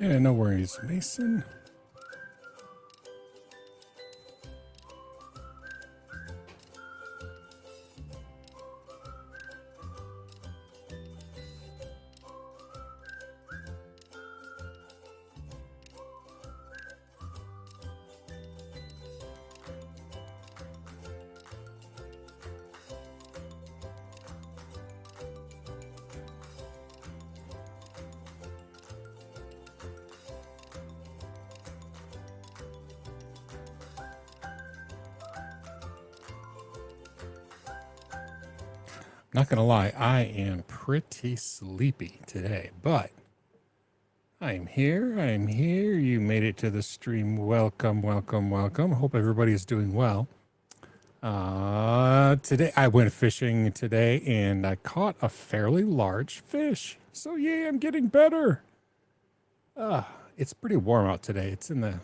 Yeah, no worries, Mason. Not gonna lie, I am pretty sleepy today, but I'm here. I'm here. You made it to the stream. Welcome, welcome, welcome. Hope everybody's doing well. Today I went fishing today and I caught a fairly large fish. So yeah, I'm getting better. It's pretty warm out today. It's in the,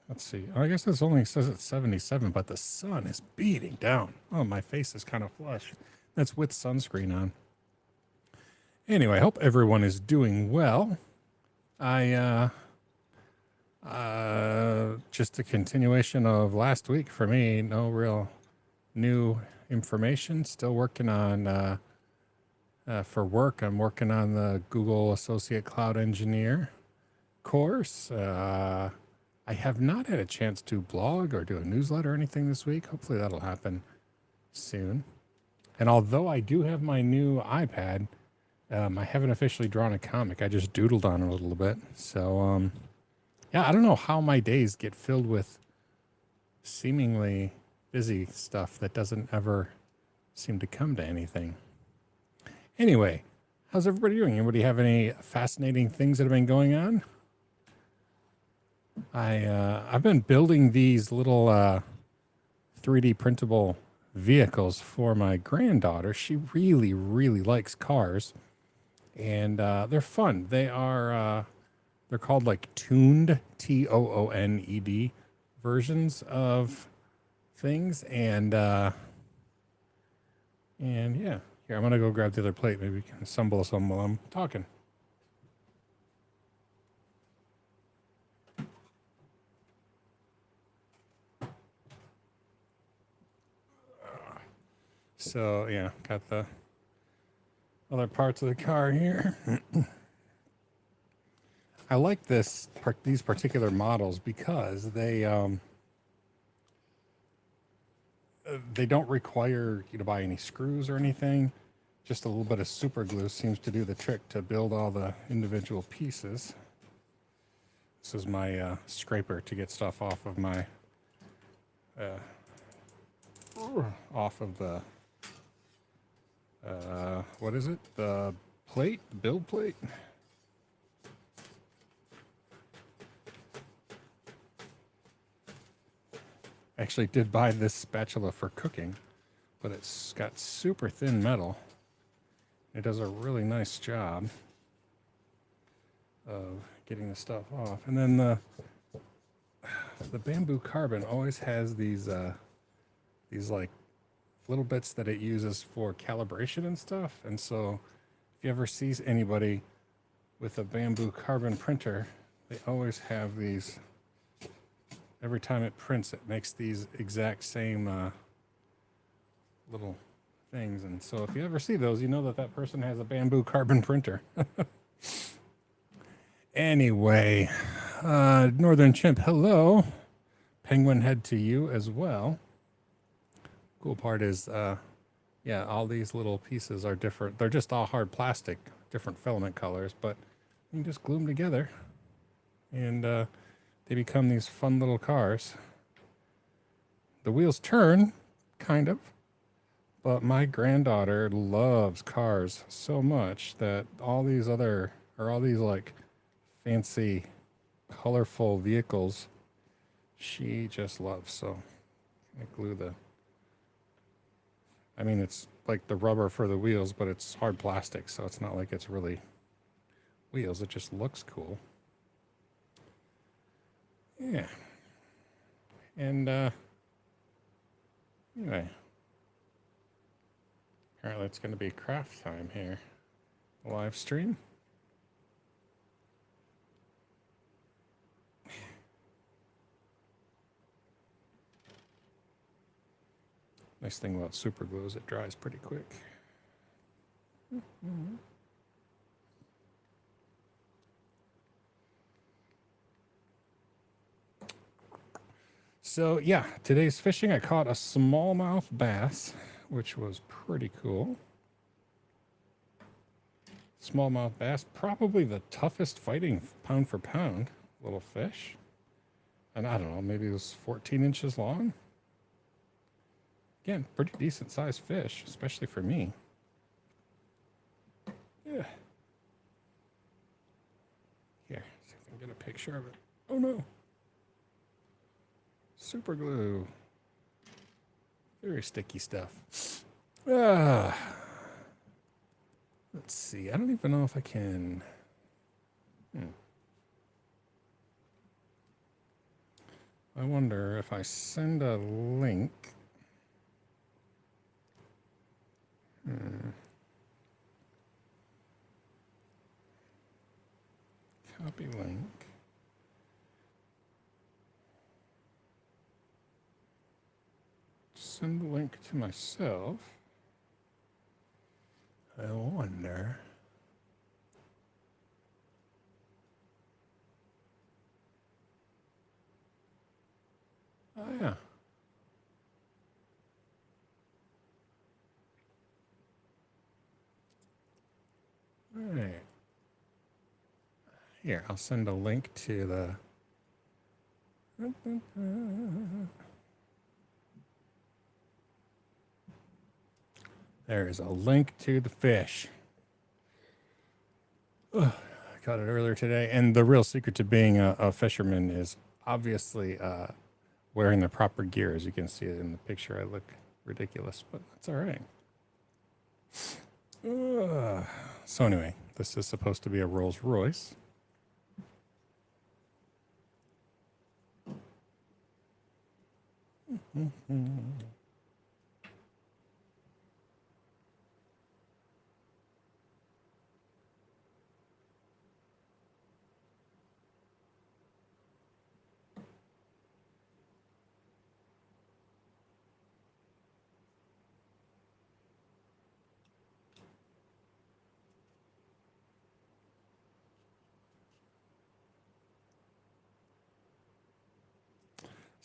let's see. I guess this only says it's 77, but the sun is beating down. Oh, my face is kind of flush. That's with sunscreen on. Anyway, I hope everyone is doing well. Just a continuation of last week for me. No real new information. Still working on, for work, I'm working on the Google Associate Cloud Engineer course. I have not had a chance to blog or do a newsletter or anything this week. Hopefully that'll happen soon. And although I do have my new iPad, I haven't officially drawn a comic. I just doodled on it a little bit. So, yeah, I don't know how my days get filled with seemingly busy stuff that doesn't ever seem to come to anything. Anyway, how's everybody doing? Anybody have any fascinating things that have been going on? I've been building these little 3D printable vehicles for my granddaughter. She really, really likes cars, and they're fun. They are they're called like tuned, TOONED versions of things, and yeah. Here, I'm gonna go grab the other plate. Maybe we can assemble some while I'm talking. So yeah, got the other parts of the car here. I like these particular models because they don't require you to buy any screws or anything. Just a little bit of super glue seems to do the trick to build all the individual pieces. This is my scraper to get stuff off of my off of the what is it? The plate, the build plate. Actually did buy this spatula for cooking, but it's got super thin metal. It does a really nice job of getting the stuff off. And then the bamboo carbon always has these like little bits that it uses for calibration and stuff. And so if you ever see anybody with a bamboo carbon printer, they always have these. Every time it prints, it makes these exact same little things. And so if you ever see those, you know that that person has a bamboo carbon printer. Anyway, Northern Chimp, hello. Penguin Head to you as well. Cool part is, yeah, all these little pieces are different. They're just all hard plastic, different filament colors, but you can just glue them together and they become these fun little cars. The wheels turn, kind of, but my granddaughter loves cars so much that all these like fancy, colorful vehicles she just loves. So I glue I mean, it's like the rubber for the wheels, but it's hard plastic, so it's not like it's really wheels. It just looks cool. Yeah. And anyway, apparently it's going to be craft time here. Live stream. Nice thing about super glue is it dries pretty quick. So yeah, today's fishing, I caught a smallmouth bass, which was pretty cool. Smallmouth bass, probably the toughest fighting pound for pound little fish. And I don't know, maybe it was 14 inches long. Again, pretty decent sized fish, especially for me. Yeah. Here, see if I can get a picture of it. Oh no. Super glue. Very sticky stuff. Let's see. I don't even know if I can. I wonder if I send a link. Copy link. Send the link to myself. I wonder. Oh, yeah. All right. Here, I'll send a link to the. There's a link to the fish. I caught it earlier today. And the real secret to being a fisherman is obviously wearing the proper gear. As you can see in the picture, I look ridiculous, but that's all right. So anyway, this is supposed to be a Rolls Royce.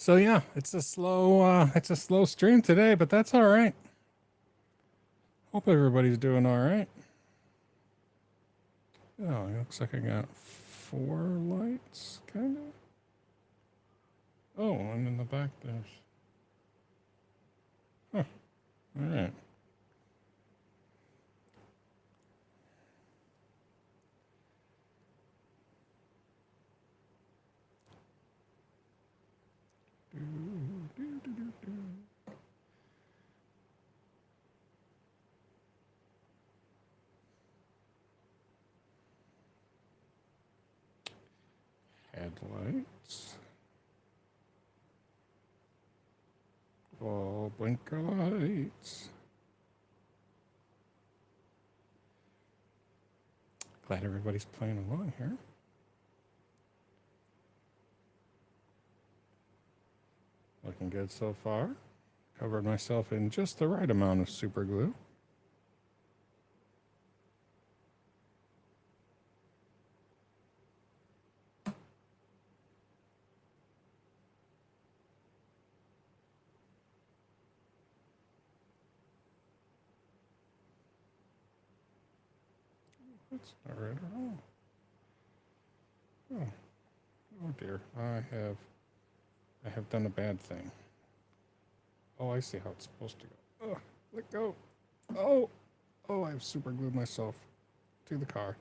So yeah, it's a slow stream today, but that's all right. Hope everybody's doing all right. Oh, it looks like I got 4 lights, kind of. Oh, and in the back there's. Huh. All right. Headlights. Oh, blinker lights. Glad everybody's playing along here. Looking good so far. Covered myself in just the right amount of super glue. That's not right at all. Oh dear. I have done a bad thing. Oh, I see how it's supposed to go. Oh, let go. Oh, I've super glued myself to the car.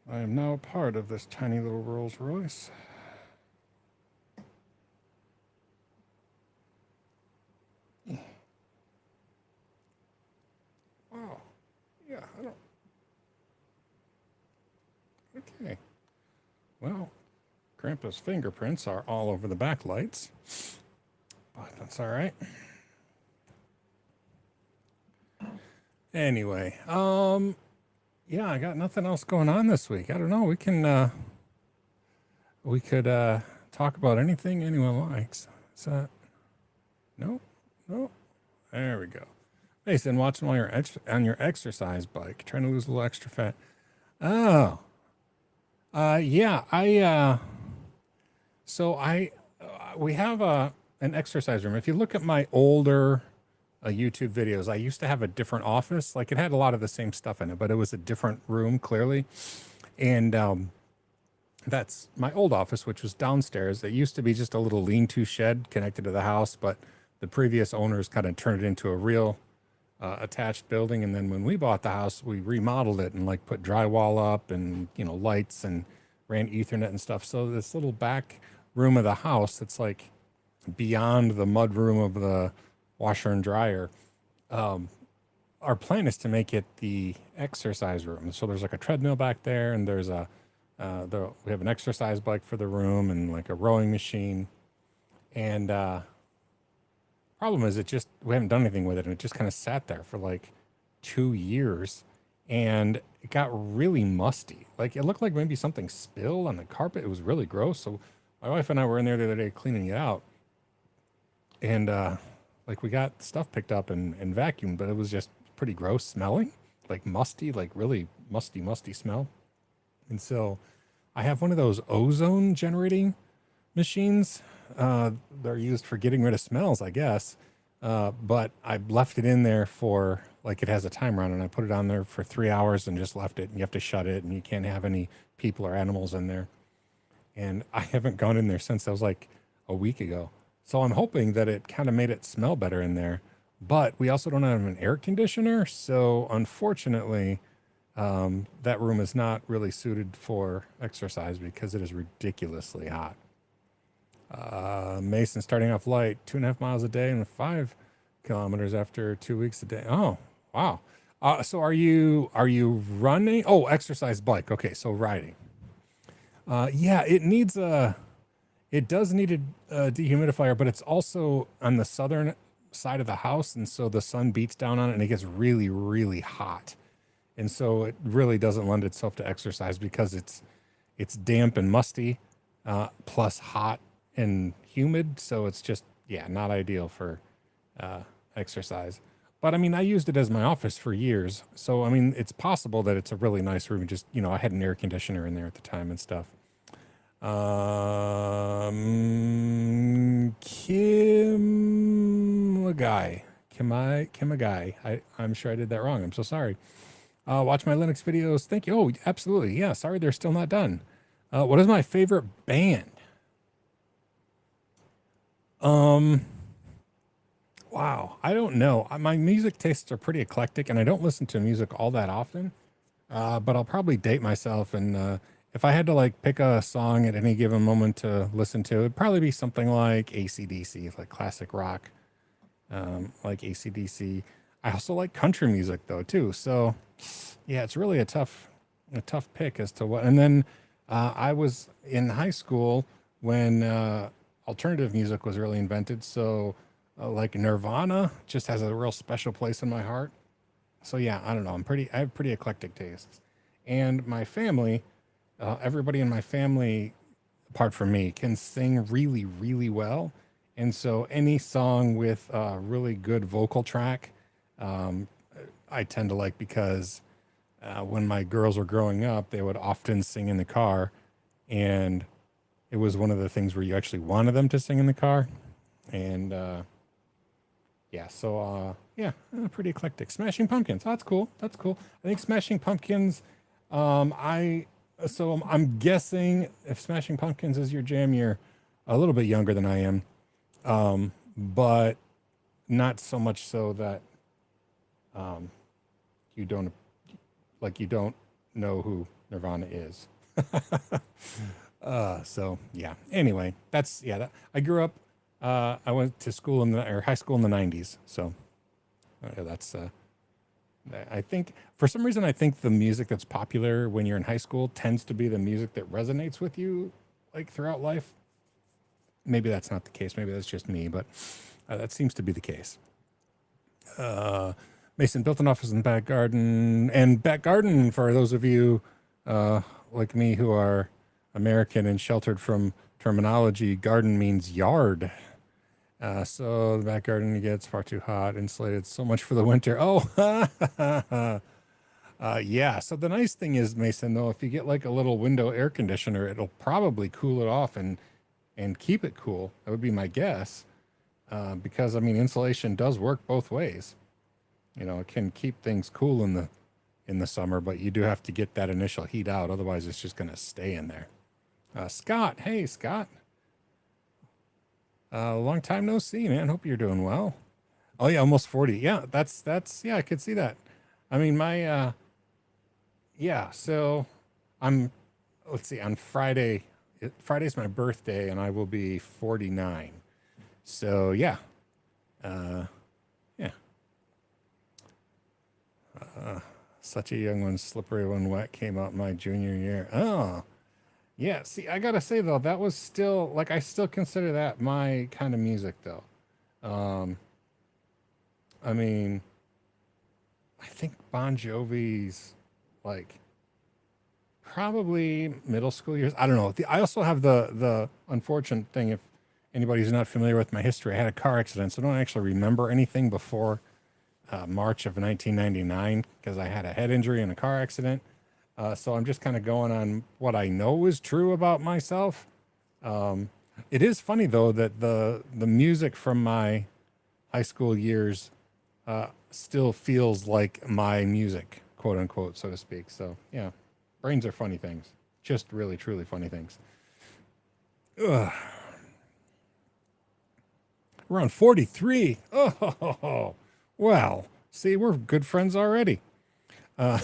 I am now a part of this tiny little Rolls Royce. Wow. Yeah, I don't. Okay. Well, Grandpa's fingerprints are all over the backlights, but that's all right. Anyway, yeah, I got nothing else going on this week. I don't know. we could talk about anything anyone likes. Is that no? No. There we go. Mason, watching while you're on your exercise bike, trying to lose a little extra fat. Oh, yeah. We have an exercise room. If you look at my older YouTube videos, I used to have a different office. Like it had a lot of the same stuff in it, but it was a different room clearly. And that's my old office, which was downstairs. It used to be just a little lean-to shed connected to the house, but the previous owners kind of turned it into a real attached building. And then when we bought the house, we remodeled it and like put drywall up and, lights and ran Ethernet and stuff. So this little back room of the house that's like beyond the mud room of the washer and dryer. Our plan is to make it the exercise room. So there's like a treadmill back there, and there's we have an exercise bike for the room and like a rowing machine. And problem is we haven't done anything with it, and it just kind of sat there for like 2 years, and it got really musty. Like it looked like maybe something spilled on the carpet. It was really gross. So my wife and I were in there the other day cleaning it out, and like we got stuff picked up and vacuumed, but it was just pretty gross smelling, like musty, like really musty smell. And so I have one of those ozone generating machines. They're used for getting rid of smells, I guess. But I left it in there for, like, it has a timer on it, and I put it on there for 3 hours and just left it, and you have to shut it, and you can't have any people or animals in there. And I haven't gone in there since. That was like a week ago. So I'm hoping that it kind of made it smell better in there. But we also don't have an air conditioner. So unfortunately, that room is not really suited for exercise because it is ridiculously hot. Mason starting off light, 2.5 miles a day and 5 kilometers after 2 weeks a day. Oh, wow. So are you running? Oh, exercise bike. Okay. So riding. Yeah, it does need a dehumidifier, but it's also on the southern side of the house. And so the sun beats down on it and it gets really, really hot. And so it really doesn't lend itself to exercise because it's damp and musty, plus hot and humid. So it's just, not ideal for exercise. But I mean, I used it as my office for years. So, I mean, it's possible that it's a really nice room. Just, I had an air conditioner in there at the time and stuff. Kim a guy. I'm sure I did that wrong. I'm so sorry. Watch my Linux videos. Thank you. Oh, absolutely. Yeah. Sorry, they're still not done. What is my favorite band? Wow. I don't know. My music tastes are pretty eclectic, and I don't listen to music all that often. But I'll probably date myself, and if I had to like pick a song at any given moment to listen to, it'd probably be something like AC/DC, like classic rock, like AC/DC. I also like country music though too. So yeah, it's really a tough pick as to what. And then I was in high school when alternative music was really invented. So like Nirvana just has a real special place in my heart. So yeah, I don't know. I have pretty eclectic tastes, and my family. Everybody in my family, apart from me, can sing really, really well. And so any song with a really good vocal track, I tend to like because when my girls were growing up, they would often sing in the car. And it was one of the things where you actually wanted them to sing in the car. And pretty eclectic. Smashing Pumpkins. Oh, that's cool. That's cool. I think Smashing Pumpkins, So I'm guessing if Smashing Pumpkins is your jam, you're a little bit younger than I am, but not so much so that you don't know who Nirvana is. So yeah. Anyway, I grew up. I went to school high school in the 90s. So that's. I think for some reason, I think the music that's popular when you're in high school tends to be the music that resonates with you like throughout life. Maybe that's not the case. Maybe that's just me, but that seems to be the case. Mason built an office in the back garden, and back garden for those of you like me who are American and sheltered from terminology, garden means yard. So the back garden gets far too hot, insulated so much for the winter. Oh, yeah. So the nice thing is, Mason, though, if you get like a little window air conditioner, it'll probably cool it off and keep it cool. That would be my guess. Because I mean, insulation does work both ways. You know, it can keep things cool in the summer, but you do have to get that initial heat out. Otherwise, it's just going to stay in there. Scott, hey Scott. Long time no see, man. Hope you're doing well. Oh yeah, almost 40. Yeah, that's yeah, I could see that. I mean, my yeah, so I'm let's see, on Friday, Friday's my birthday and I will be 49. So, yeah. Yeah. Such a young one, slippery when wet came out my junior year. Oh. Yeah, see, I gotta say though, that was still like I still consider that my kind of music though. I mean, I think Bon Jovi's like probably middle school years. I don't know. I also have the unfortunate thing, if anybody's not familiar with my history, I had a car accident, so I don't actually remember anything before March of 1999 because I had a head injury in a car accident. So I'm just kind of going on what I know is true about myself. It is funny though that the music from my high school years still feels like my music, quote unquote, so to speak. So yeah, brains are funny things, just really truly funny things. Ugh. We're on 43. Oh, well, see, we're good friends already. My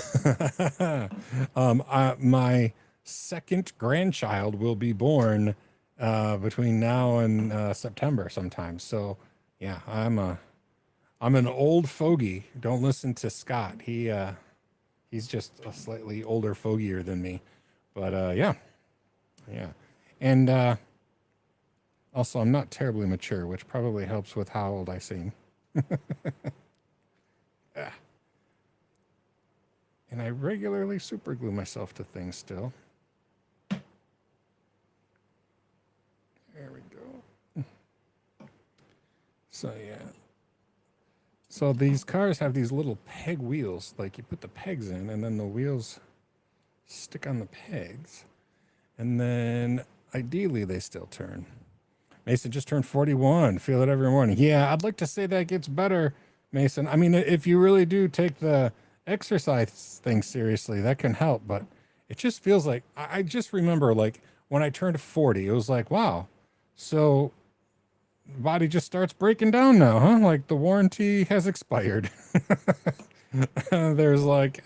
second grandchild will be born between now and September sometime. So yeah, I'm an old fogey. Don't listen to Scott. He's just a slightly older fogier than me. But yeah. And also I'm not terribly mature, which probably helps with how old I seem. And I regularly superglue myself to things still. There we go. So yeah. So these cars have these little peg wheels. Like you put the pegs in and then the wheels stick on the pegs. And then ideally they still turn. Mason just turned 41. Feel it every morning. Yeah, I'd like to say that gets better, Mason. I mean, if you really do take the exercise thing seriously, that can help, but it just feels like I just remember like when I turned 40, it was like, wow, so the body just starts breaking down now, huh? Like the warranty has expired. There's like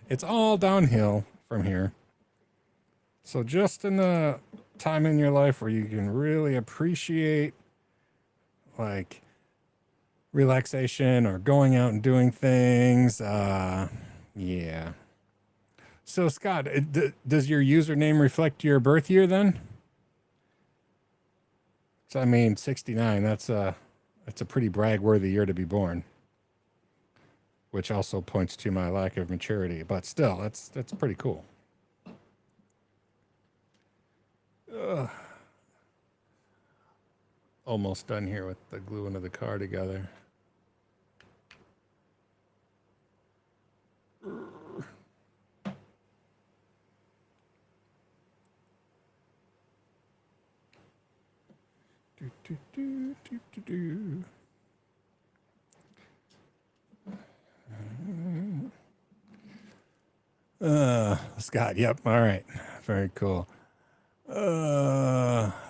it's all downhill from here. So just in the time in your life where you can really appreciate like relaxation or going out and doing things. Yeah. So Scott, does your username reflect your birth year then? So I mean, 69. That's a pretty brag-worthy year to be born, which also points to my lack of maturity. But still, that's pretty cool. Almost done here with the gluing of the car together. Scott, yep, all right, very cool.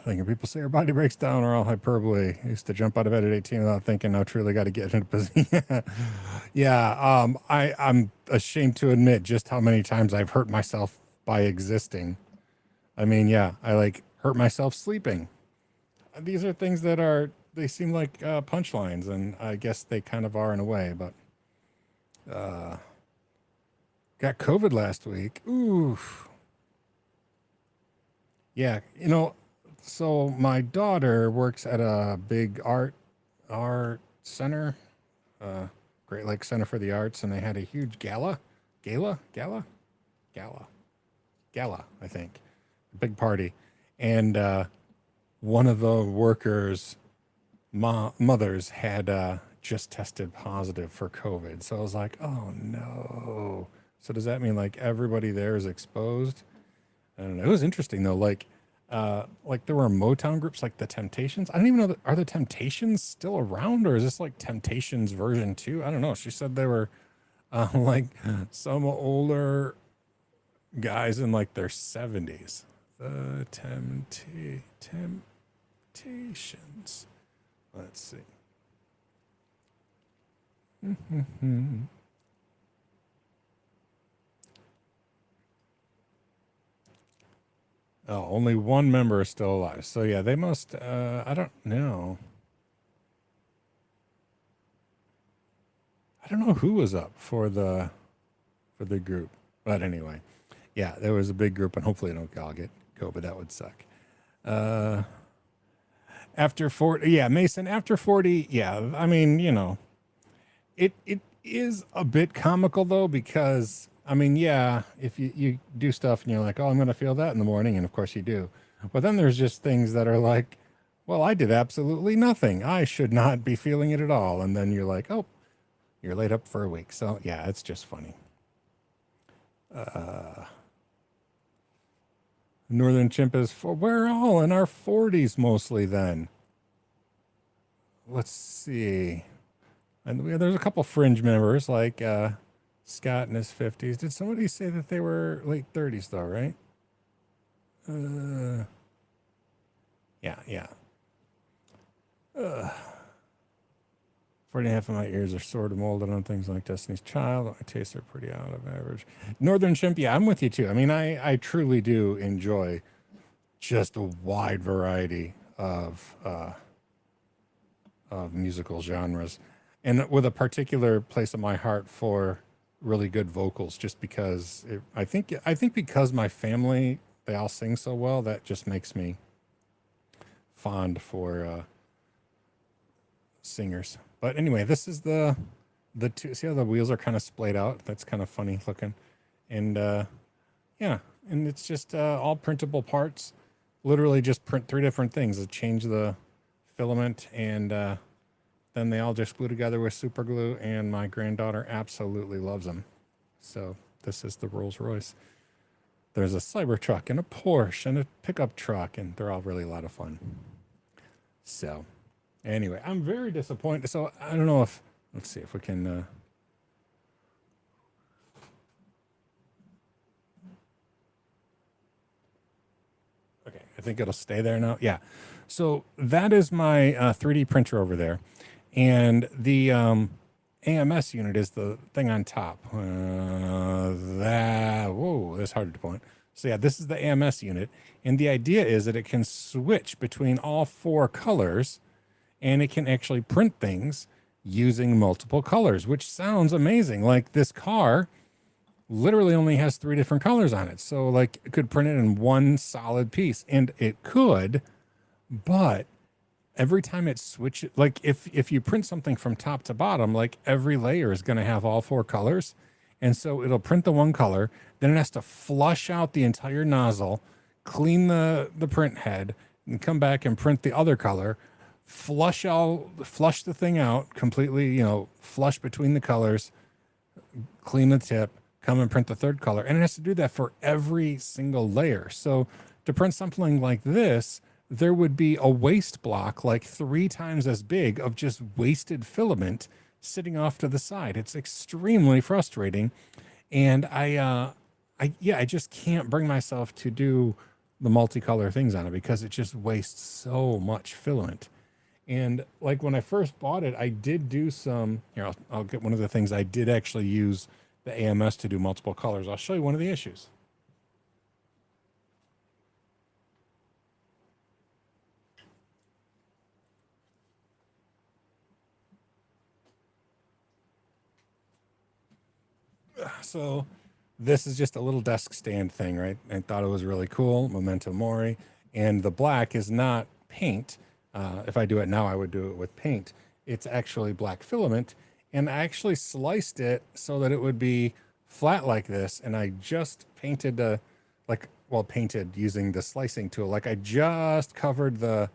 Thinking people say our body breaks down are all hyperbole. I used to jump out of bed at 18 without thinking, now truly got to get into position. Yeah, I'm ashamed to admit just how many times I've hurt myself by existing. I mean, yeah, I like hurt myself sleeping. These are things that they seem like punchlines, and I guess they kind of are in a way, but got COVID last week. Ooh. Yeah, so my daughter works at a big art center, Great Lakes Center for the Arts, and they had a huge gala, I think. big party, and one of the workers' mothers had just tested positive for COVID. So I was like, oh no. So does that mean like everybody there is exposed? I don't know. It was interesting though. Like there were Motown groups like the Temptations. I don't even know are the Temptations still around, or is this like Temptations version 2? I don't know. She said they were like some older guys in like their 70s. The Temptations. Let's see. Oh, only one member is still alive. So yeah, they must. I don't know. I don't know who was up for the group, but anyway, yeah, there was a big group, and hopefully, they don't all get COVID. That would suck. After 40, yeah, Mason. After 40, yeah. I mean, it is a bit comical though, because I mean, yeah, if you do stuff and you're like, oh, I'm gonna feel that in the morning, and of course you do. But then there's just things that are like, well, I did absolutely nothing. I should not be feeling it at all. And then you're like, oh, you're laid up for a week. So yeah, it's just funny. Northern Chimp is we're all in our 40s mostly then. Let's see. And there's a couple fringe members like Scott in his 50s. Did somebody say that they were late 30s though, right? Yeah. 40.5 of my ears are sort of molded on things like Destiny's Child. My tastes are pretty out of average. Northern Chimp, yeah, I'm with you too. I mean, I truly do enjoy just a wide variety of musical genres, and with a particular place in my heart for really good vocals. Just because I think because my family, they all sing so well, that just makes me fond for singers. But anyway, this is the two. See how the wheels are kind of splayed out? That's kind of funny looking, and yeah, and it's just all printable parts. Literally, just print 3 different things. Change the filament, and then they all just glue together with super glue. And my granddaughter absolutely loves them. So this is the Rolls Royce. There's a Cybertruck and a Porsche and a pickup truck, and they're all really a lot of fun. So anyway, I'm very disappointed. So I don't know if, let's see if we can. Okay, I think it'll stay there now. Yeah. So that is my 3D printer over there. And the AMS unit is the thing on top. That's hard to point. So yeah, this is the AMS unit. And the idea is that it can switch between all 4 colors, and it can actually print things using multiple colors, which sounds amazing. Like this car literally only has 3 different colors on it. So like it could print it in one solid piece, and it could, but every time it switches, like if you print something from top to bottom, like every layer is going to have all 4 colors. And so it'll print the one color, then it has to flush out the entire nozzle, clean the print head, and come back and print the other color, flush the thing out completely, flush between the colors, clean the tip, come and print the 3rd color. And it has to do that for every single layer. So to print something like this, there would be a waste block like 3 times as big of just wasted filament sitting off to the side. It's extremely frustrating. And I just can't bring myself to do the multicolor things on it because it just wastes so much filament. And like when I first bought it, I did do some, here, I'll get one of the things I did actually use the AMS to do multiple colors. I'll show you one of the issues. So this is just a little desk stand thing, right? I thought it was really cool, memento mori. And the black is not paint. If I do it now, I would do it with paint. It's actually black filament. And I actually sliced it so that it would be flat like this. And I just painted well, painted using the slicing tool. Like I just covered the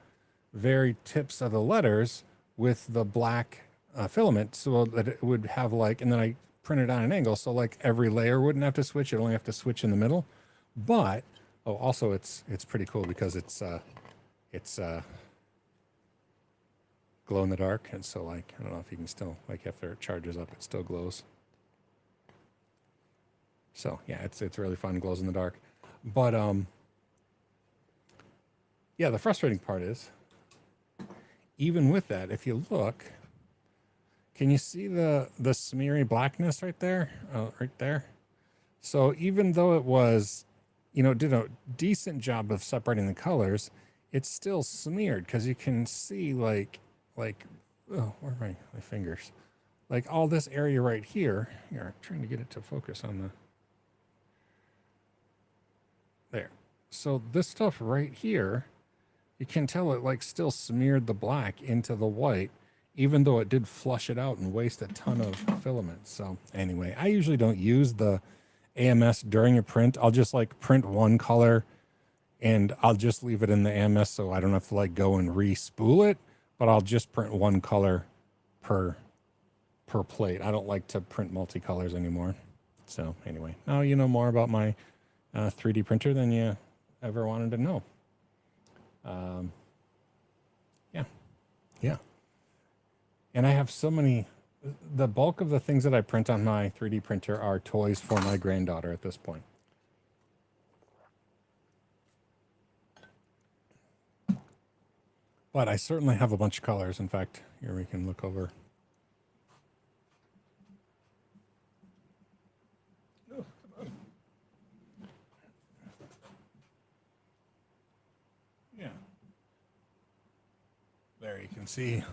very tips of the letters with the black filament so that it would have like, and then I printed on an angle. So like every layer wouldn't have to switch. It only have to switch in the middle. But, oh, also it's pretty cool because it's glow in the dark. And so like, I don't know if you can still, like after it charges up, it still glows. So yeah, it's really fun, glows in the dark. But yeah, the frustrating part is, even with that, if you look, can you see the smeary blackness right there? Right there. So even though it was, you know, did a decent job of separating the colors, it's still smeared because you can see like, oh, where are my fingers? Like all this area right here. Here, I'm trying to get it to focus on the, there. So this stuff right here, you can tell it like still smeared the black into the white, even though it did flush it out and waste a ton of filament. So anyway, I usually don't use the AMS during a print. I'll just like print one color and I'll just leave it in the AMS so I don't have to like go and re-spool it, but I'll just print one color per plate. I don't like to print multicolors anymore. So anyway, now you know more about my 3D printer than you ever wanted to know. Yeah. And I have so many, the bulk of the things that I print on my 3D printer are toys for my granddaughter at this point. But I certainly have a bunch of colors. In fact, here we can look over. Oh, come on. Yeah. There you can see.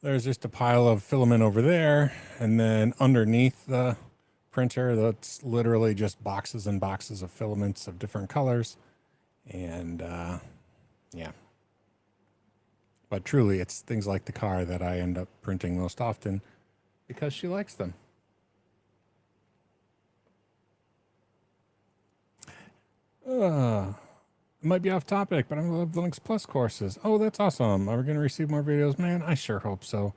There's just a pile of filament over there, and then underneath the printer, that's literally just boxes and boxes of filaments of different colors. And yeah. But truly, it's things like the car that I end up printing most often because she likes them. It might be off topic, but I love the Linux Plus courses. Oh, that's awesome. Are we going to receive more videos? Man, I sure hope so.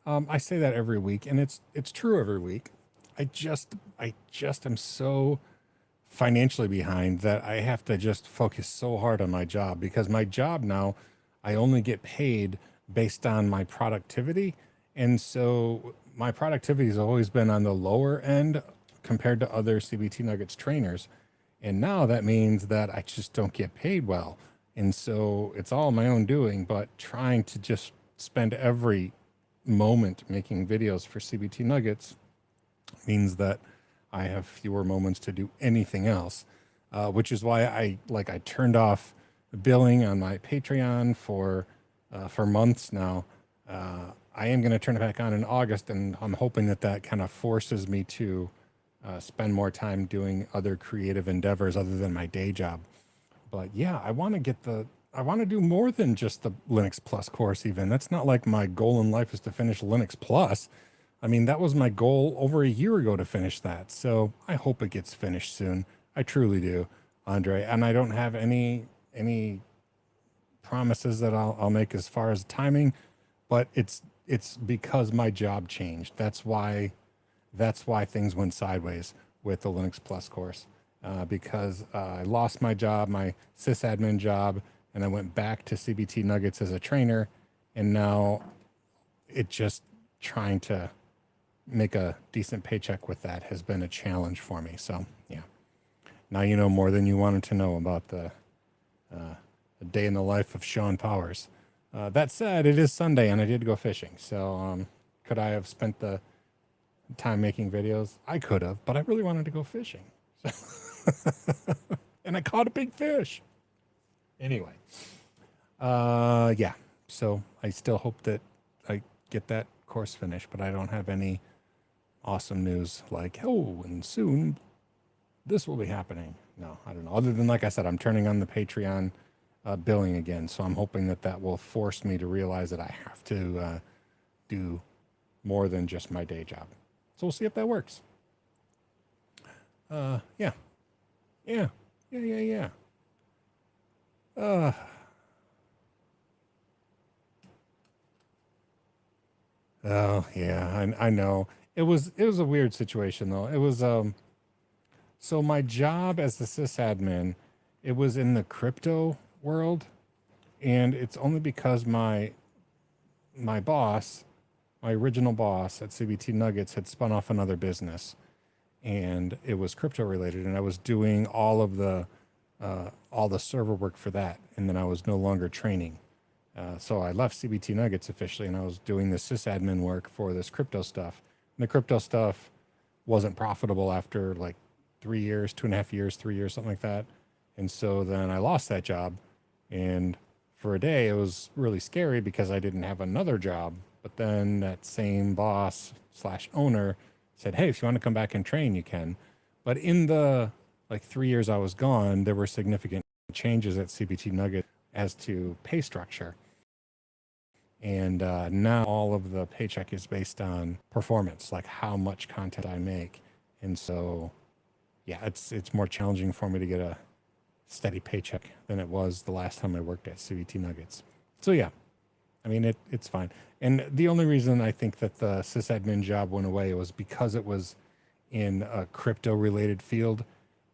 I say that every week, and it's true every week. I just am so financially behind that I have to just focus so hard on my job, because my job now, I only get paid based on my productivity. And so my productivity has always been on the lower end compared to other CBT Nuggets trainers. And now that means that I just don't get paid well. And so it's all my own doing, but trying to just spend every moment making videos for CBT Nuggets means that I have fewer moments to do anything else, which is why I turned off billing on my Patreon for months now. I am going to turn it back on in August, and I'm hoping that kind of forces me to spend more time doing other creative endeavors other than my day job. But yeah, I want to do more than just the Linux Plus course even. That's not like my goal in life is to finish Linux Plus. I mean, that was my goal over a year ago to finish that. So I hope it gets finished soon. I truly do, Andre. And I don't have any promises that I'll make as far as timing, but it's because my job changed. That's why things went sideways with the Linux Plus course, because I lost my job, my sysadmin job, and I went back to CBT Nuggets as a trainer. And now it just trying to make a decent paycheck with that has been a challenge for me. So yeah, now you know more than you wanted to know about the day in the life of Sean Powers. That said, it is Sunday and I did go fishing. So could I have spent the time making videos? I could have, but I really wanted to go fishing. And I caught a big fish. Anyway, yeah. So I still hope that I get that course finished, but I don't have any awesome news like, oh, and soon this will be happening. No, I don't know. Other than, like I said, I'm turning on the Patreon billing again. So I'm hoping that will force me to realize that I have to do more than just my day job. So we'll see if that works. Yeah. Yeah. Uh, oh yeah, I know. It was a weird situation though. It was so my job as the sysadmin, it was in the crypto world, and it's only because my boss, my original boss at CBT Nuggets, had spun off another business, and it was crypto related, and I was doing all the server work for that, and then I was no longer training. So I left CBT Nuggets officially, and I was doing the sysadmin work for this crypto stuff. And the crypto stuff wasn't profitable after like 3 years, 2.5 years, 3 years, something like that. And so then I lost that job. And for a day, it was really scary because I didn't have another job. But then that same boss slash owner said, hey, if you want to come back and train, you can. But in the like 3 years I was gone, there were significant changes at CBT Nugget as to pay structure. And now all of the paycheck is based on performance, like how much content I make. And so, yeah, it's more challenging for me to get a steady paycheck than it was the last time I worked at CBT Nuggets. So yeah, I mean, it's fine. And the only reason I think that the sysadmin job went away was because it was in a crypto related field,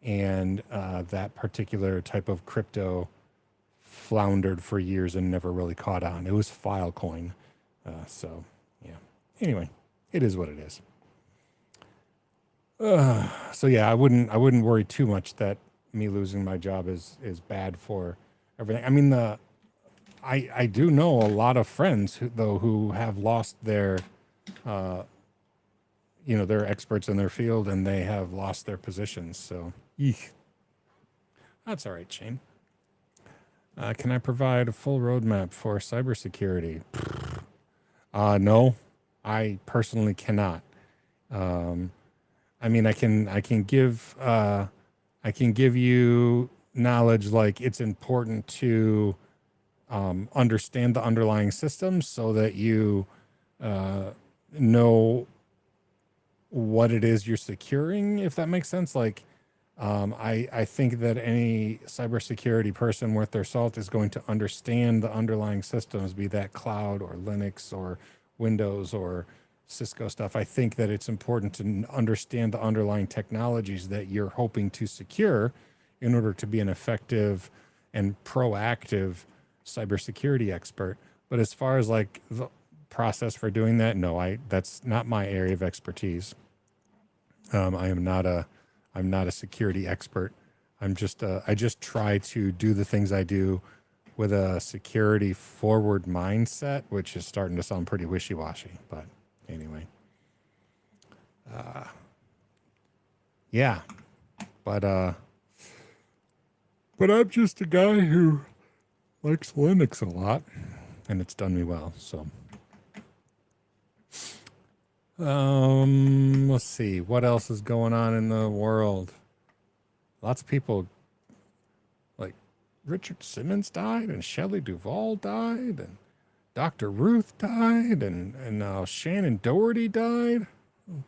and that particular type of crypto floundered for years and never really caught on. It was Filecoin. So yeah. Anyway, it is what it is. So yeah, I wouldn't worry too much that me losing my job is bad for everything. I mean, I do know a lot of friends who have lost their they're experts in their field and they have lost their positions. So eek. That's all right, Shane. Can I provide a full roadmap for cybersecurity? No, I personally cannot. I mean, I can give you knowledge, like it's important to understand the underlying systems so that you know what it is you're securing, if that makes sense. Like, I think that any cybersecurity person worth their salt is going to understand the underlying systems, be that cloud or Linux or Windows or Cisco stuff. I think that it's important to understand the underlying technologies that you're hoping to secure in order to be an effective and proactive cybersecurity expert. But as far as like the process for doing that, no, that's not my area of expertise. I'm not a security expert. I just try to do the things I do with a security forward mindset, which is starting to sound pretty wishy-washy, but anyway. Yeah. But I'm just a guy who likes Linux a lot, and it's done me well, so. Let's see. What else is going on in the world? Lots of people, like Richard Simmons died, and Shelley Duvall died, and Dr. Ruth died, and Shannon Doherty died.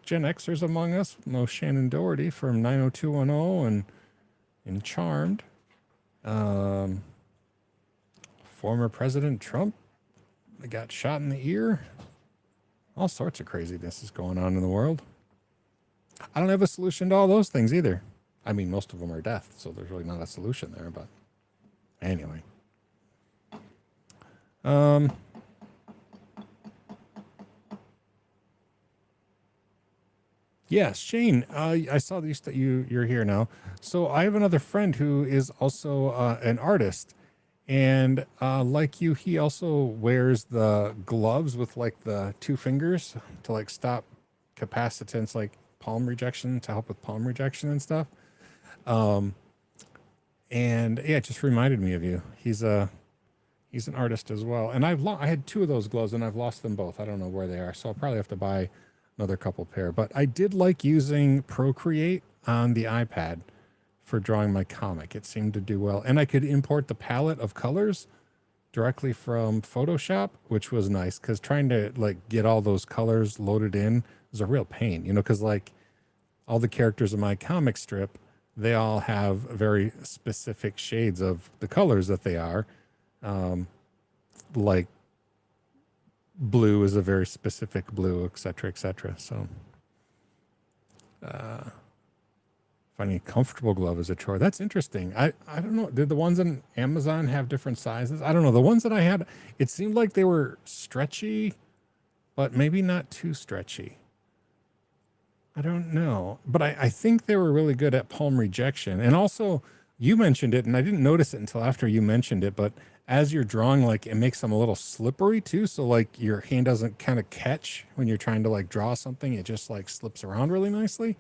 Gen Xers among us know Shannon Doherty from 90210 and Charmed. Former President Trump got shot in the ear. All sorts of craziness is going on in the world. I don't have a solution to all those things either. I mean, most of them are death, so there's really not a solution there, but anyway. Yes, Shane, I saw that you're here now. So I have another friend who is also an artist. And like you, he also wears the gloves with like the 2 fingers to like stop capacitance, like palm rejection, to help with palm rejection and stuff. And yeah, it just reminded me of you. He's an artist as well. And I had 2 of those gloves and I've lost them both. I don't know where they are. So I'll probably have to buy another couple pair. But I did like using Procreate on the iPad for drawing my comic. It seemed to do well. And I could import the palette of colors directly from Photoshop, which was nice, because trying to like get all those colors loaded in was a real pain, because like all the characters in my comic strip, they all have very specific shades of the colors that they are. Like blue is a very specific blue, et cetera, et cetera. So finding a comfortable glove is a chore. That's interesting. I don't know. Did the ones on Amazon have different sizes? I don't know. The ones that I had, it seemed like they were stretchy, but maybe not too stretchy. I don't know. But I think they were really good at palm rejection. And also, you mentioned it, and I didn't notice it until after you mentioned it, but as you're drawing, like, it makes them a little slippery too. So like your hand doesn't kind of catch when you're trying to like draw something. It just like slips around really nicely.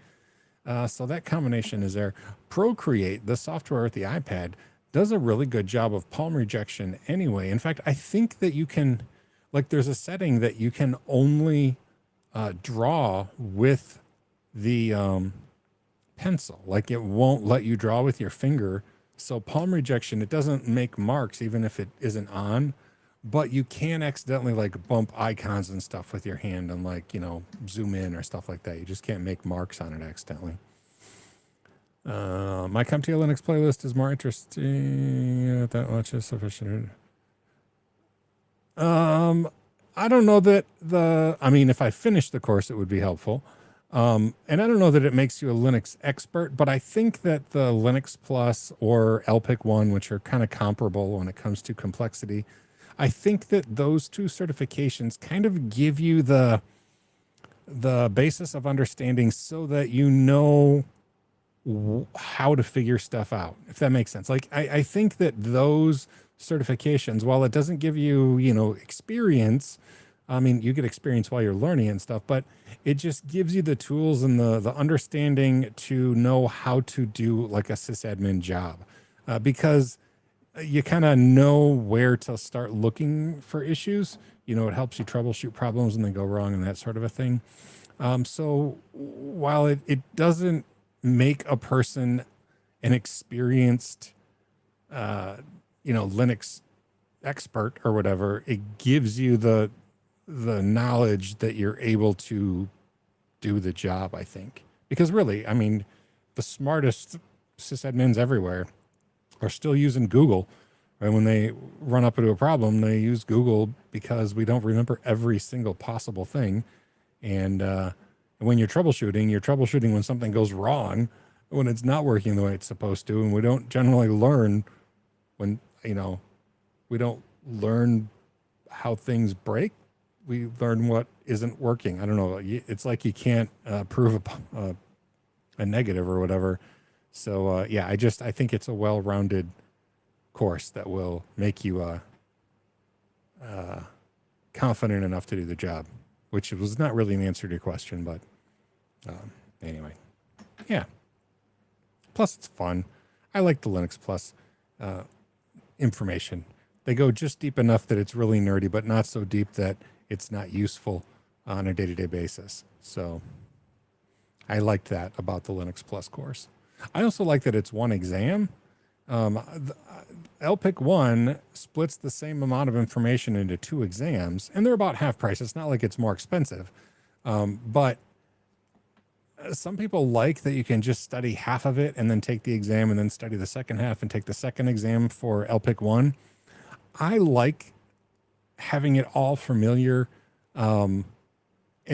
So that combination is there. Procreate, the software with the iPad, does a really good job of palm rejection anyway. In fact, I think that you can, like, there's a setting that you can only draw with the pencil. Like, it won't let you draw with your finger. So palm rejection, it doesn't make marks even if it isn't on, but you can accidentally like bump icons and stuff with your hand and like, you know, zoom in or stuff like that. You just can't make marks on it accidentally. My CompTIA Linux playlist is more interesting. That much is sufficient. I don't know that I mean, if I finished the course, it would be helpful. And I don't know that it makes you a Linux expert, but I think that the Linux Plus or LPIC 1, which are kind of comparable when it comes to complexity, I think that those two certifications kind of give you the basis of understanding so that you know how to figure stuff out, if that makes sense. Like, I think that those certifications, while it doesn't give you, you know, experience, I mean, you get experience while you're learning and stuff, but it just gives you the tools and the understanding to know how to do like a sysadmin job, because you kind of know where to start looking for issues. You know, it helps you troubleshoot problems when they go wrong and that sort of a thing. So while it doesn't make a person an experienced, you know, Linux expert or whatever, it gives you the knowledge that you're able to do the job, I think. Because really, I mean, the smartest sysadmins everywhere are still using Google. And when they run up into a problem, they use Google because we don't remember every single possible thing. And when you're troubleshooting when something goes wrong, when it's not working the way it's supposed to. And we don't generally learn when, you know, we don't learn how things break. We learn what isn't working. I don't know. It's like you can't prove a negative or whatever. So yeah, I think it's a well-rounded course that will make you confident enough to do the job, which was not really an answer to your question, but anyway, yeah. Plus, it's fun. I like the Linux Plus information. They go just deep enough that it's really nerdy, but not so deep that it's not useful on a day-to-day basis. So I liked that about the Linux Plus course. I also like that it's one exam. LPIC 1 splits the same amount of information into 2 exams, and they're about half price. It's not like it's more expensive. But some people like that you can just study half of it and then take the exam and then study the second half and take the second exam for LPIC 1. I like having it all familiar and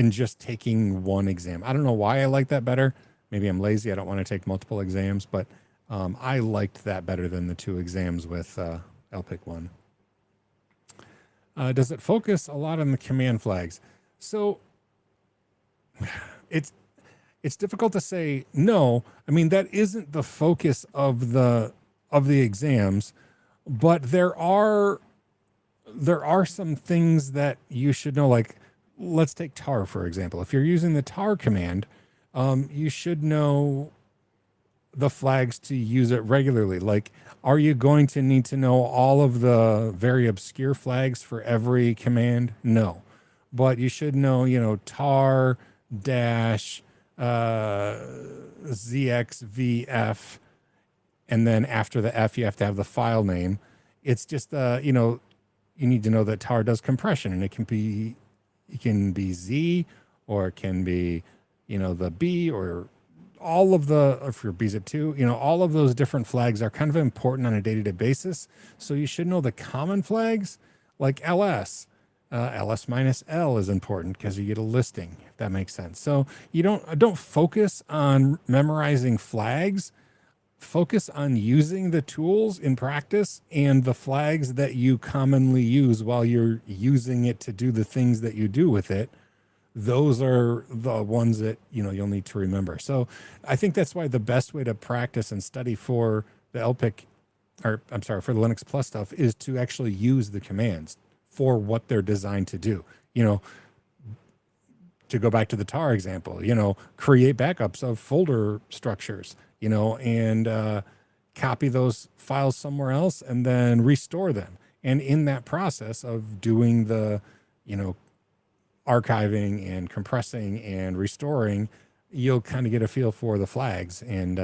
just taking one exam. I don't know why I like that better. Maybe I'm lazy. I don't want to take multiple exams, but I liked that better than the 2 exams with LPIC 1. Does it focus a lot on the command flags? So it's difficult to say no. I mean, that isn't the focus of the exams, but there are some things that you should know. Like, let's take tar, for example. If you're using the tar command, you should know the flags to use it regularly. Like, are you going to need to know all of the very obscure flags for every command? No. But you should know, you know, tar dash ZXVF, and then after the F, you have to have the file name. It's just, you know, you need to know that tar does compression, and it can be Z, or it can be, you know, the B, or all of the, if you're BZ2, all of those different flags are kind of important on a day-to-day basis. So you should know the common flags like LS. LS minus L is important because you get a listing, if that makes sense. So you don't focus on memorizing flags. Focus on using the tools in practice and the flags that you commonly use while you're using it to do the things that you do with it. Those are the ones that you'll need to remember. So I think that's why the best way to practice and study for the LPIC, or I'm sorry, for the Linux Plus stuff, is to actually use the commands for what they're designed to do. To go back to the tar example, create backups of folder structures, and copy those files somewhere else and then restore them. And in that process of doing the, archiving and compressing and restoring, you'll kind of get a feel for the flags. And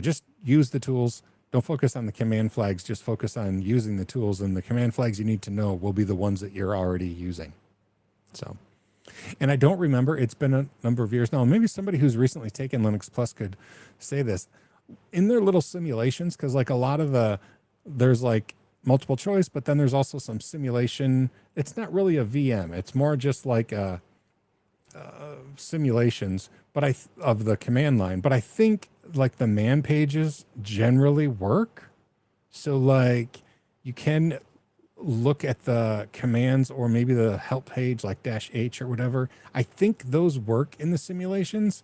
just use the tools. Don't focus on the command flags, just focus on using the tools, and the command flags you need to know will be the ones that you're already using. So, and I don't remember, it's been a number of years now, maybe somebody who's recently taken Linux Plus could say this. In their little simulations, because like a lot of there's like multiple choice, but then there's also some simulation. It's not really a VM. It's more just like simulations, but of the command line. But I think like the man pages generally work. So like you can look at the commands or maybe the help page like -H or whatever. I think those work in the simulations.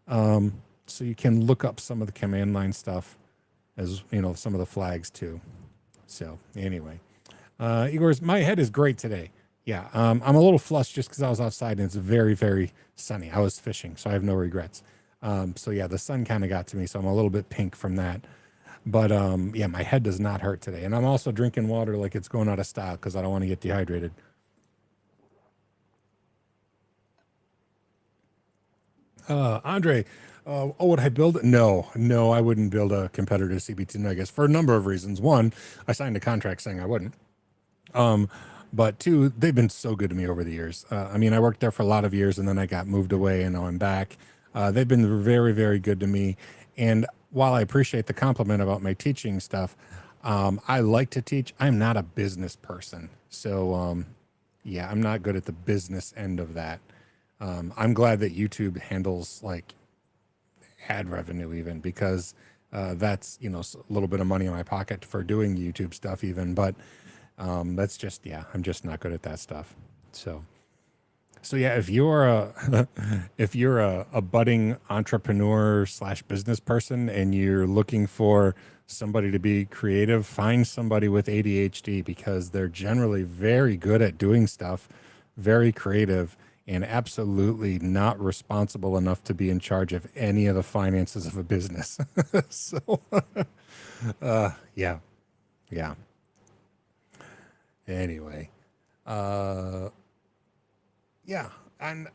So you can look up some of the command line stuff as some of the flags too. So anyway, Igor's, my head is great today. Yeah. I'm a little flushed just because I was outside and it's very, very sunny. I was fishing, so I have no regrets. So yeah, the sun kind of got to me, so I'm a little bit pink from that. But yeah, my head does not hurt today. And I'm also drinking water like it's going out of style because I don't want to get dehydrated. Andre, would I build it? No, I wouldn't build a competitor to CBT Nuggets for a number of reasons. One, I signed a contract saying I wouldn't. But two, they've been so good to me over the years. I mean, I worked there for a lot of years and then I got moved away and now I'm back. They've been very, very good to me. And while I appreciate the compliment about my teaching stuff, I like to teach. I'm not a business person. So, yeah, I'm not good at the business end of that. I'm glad that YouTube handles like ad revenue even because that's, a little bit of money in my pocket for doing YouTube stuff even. But that's just, yeah, I'm just not good at that stuff. So yeah, if you're a budding entrepreneur / business person and you're looking for somebody to be creative, find somebody with ADHD because they're generally very good at doing stuff, very creative, and absolutely not responsible enough to be in charge of any of the finances of a business. So, yeah. Anyway, yeah. And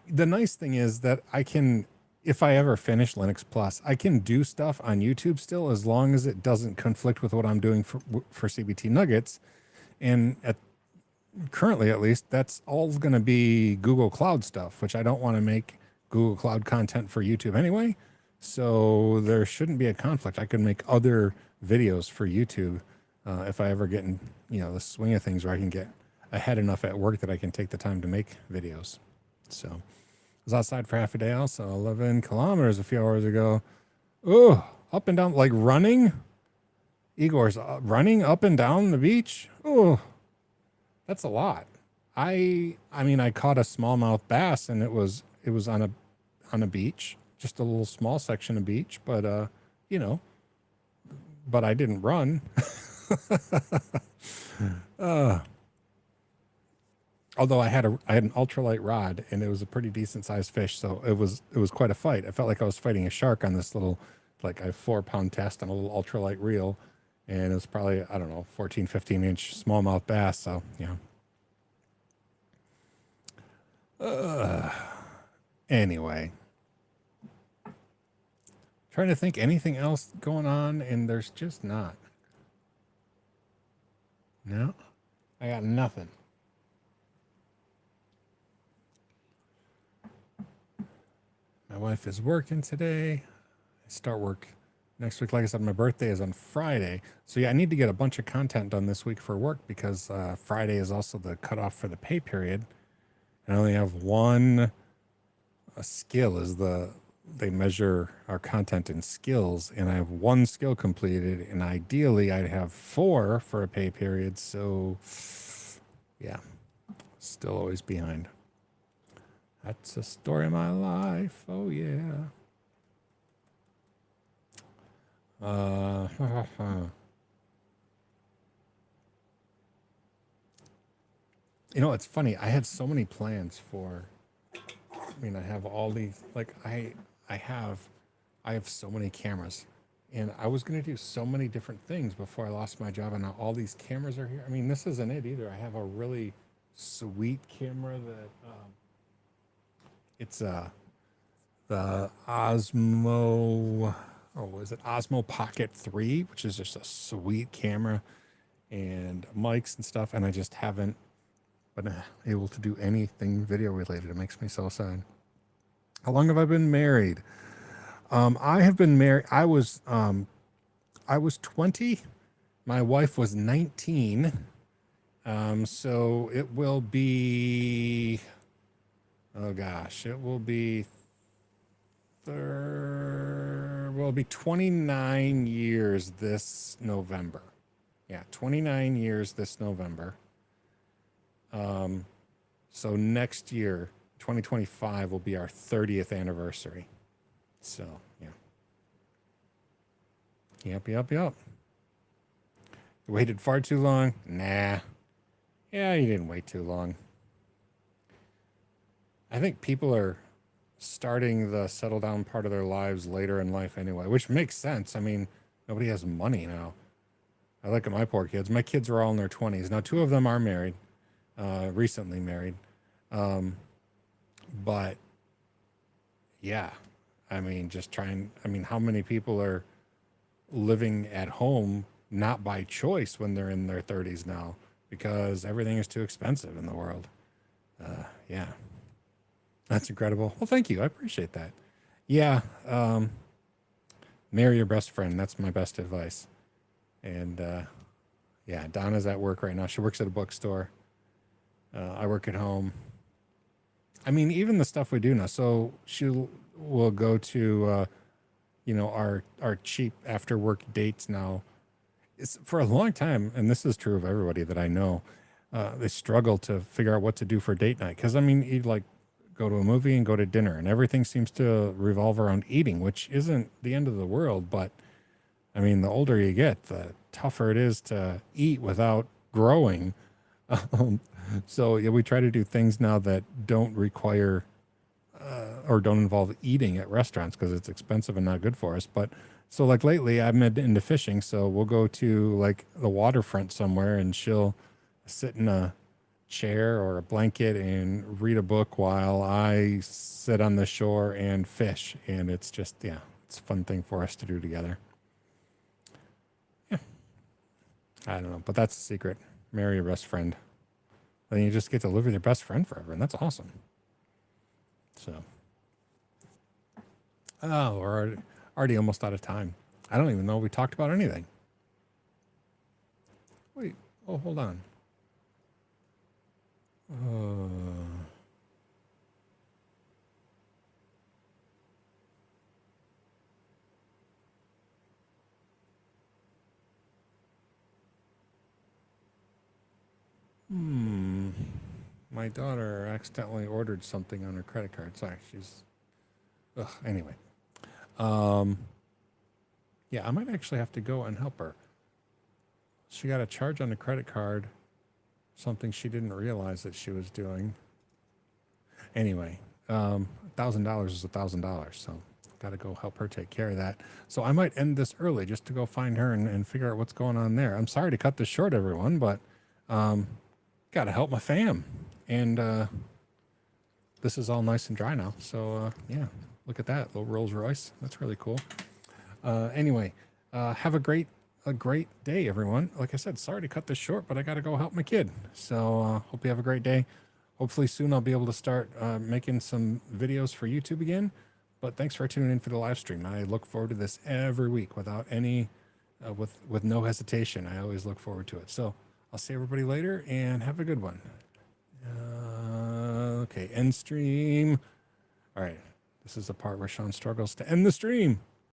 the nice thing is that I can, if I ever finish Linux Plus, I can do stuff on YouTube still as long as it doesn't conflict with what I'm doing for CBT Nuggets. And currently, at least, that's all going to be Google Cloud stuff, which I don't want to make Google Cloud content for YouTube anyway. So there shouldn't be a conflict. I could make other videos for YouTube if I ever get in, the swing of things where I can get ahead enough at work that I can take the time to make videos. So I was outside for half a day also, 11 kilometers a few hours ago. Oh, up and down, like running. Igor's running up and down the beach. Oh, that's a lot. I mean, I caught a smallmouth bass and it was on a beach, just a little small section of beach, but but I didn't run. Although I had an ultralight rod and it was a pretty decent sized fish, so it was quite a fight. I felt like I was fighting a shark on this little, like a 4-pound test on a little ultralight reel, and it was probably, I don't know, 14, 15-inch smallmouth bass. So yeah. Anyway, trying to think anything else going on, and there's just not. No, I got nothing. My wife is working today. I start work next week. Like I said, my birthday is on Friday. So yeah, I need to get a bunch of content done this week for work because Friday is also the cutoff for the pay period. And I only have one skill is they measure our content in skills, and I have one skill completed, and ideally I'd have 4 for a pay period. So yeah, still always behind. That's the story of my life. Oh yeah. You know, it's funny. I had so many plans for. I mean, I have all these. Like, I have so many cameras, and I was gonna do so many different things before I lost my job, and now all these cameras are here. I mean, this isn't it either. I have a really sweet camera that it's the Osmo. Oh, is it Osmo Pocket 3, which is just a sweet camera and mics and stuff, and I just haven't been able to do anything video related. It makes me so sad. How long have I been married? I have been married. I was 20. My wife was 19. So it will be. Oh gosh, it will be. Will be 29 years this November. Yeah, 29 years this November. So next year, 2025 will be our 30th anniversary. So, yeah. Yep. You waited far too long? Nah. Yeah, you didn't wait too long. I think people are starting the settle down part of their lives later in life anyway, which makes sense. I mean, nobody has money now. I look at my poor kids. My kids are all in their 20s. Now, 2 of them are married, recently married. But yeah, I mean, how many people are living at home not by choice when they're in their 30s now because everything is too expensive in the world? Yeah, that's incredible. Well, thank you. I appreciate that. Yeah. Marry your best friend. That's my best advice. And yeah, Donna's at work right now. She works at a bookstore. I work at home. I mean, even the stuff we do now. So she will go to, our cheap after work dates now. It's for a long time, and this is true of everybody that I know. They struggle to figure out what to do for date night because I mean, you like go to a movie and go to dinner, and everything seems to revolve around eating, which isn't the end of the world. But I mean, the older you get, the tougher it is to eat without growing. So yeah, we try to do things now that don't require or don't involve eating at restaurants because it's expensive and not good for us. But so like lately, I'm into fishing, so we'll go to like the waterfront somewhere, and she'll sit in a chair or a blanket and read a book while I sit on the shore and fish. And it's just it's a fun thing for us to do together. Yeah, I don't know, but that's the secret. Marry your best friend. Then you just get to live with your best friend forever, and that's awesome. So, we're already almost out of time. I don't even know if we talked about anything. Wait, hold on. My daughter accidentally ordered something on her credit card. Sorry, anyway. Yeah, I might actually have to go and help her. She got a charge on the credit card, something she didn't realize that she was doing. Anyway, $1,000 is $1,000, so got to go help her take care of that. So I might end this early just to go find her and figure out what's going on there. I'm sorry to cut this short, everyone, but got to help my fam. And this is all nice and dry now. So, yeah, look at that little Rolls Royce. That's really cool. Anyway, have a great day, everyone. Like I said, sorry to cut this short, but I got to go help my kid. So hope you have a great day. Hopefully soon I'll be able to start making some videos for YouTube again. But thanks for tuning in for the live stream. I look forward to this every week without any, with no hesitation. I always look forward to it. So I'll see everybody later and have a good one. Okay, end stream. All right, this is the part where Sean struggles to end the stream.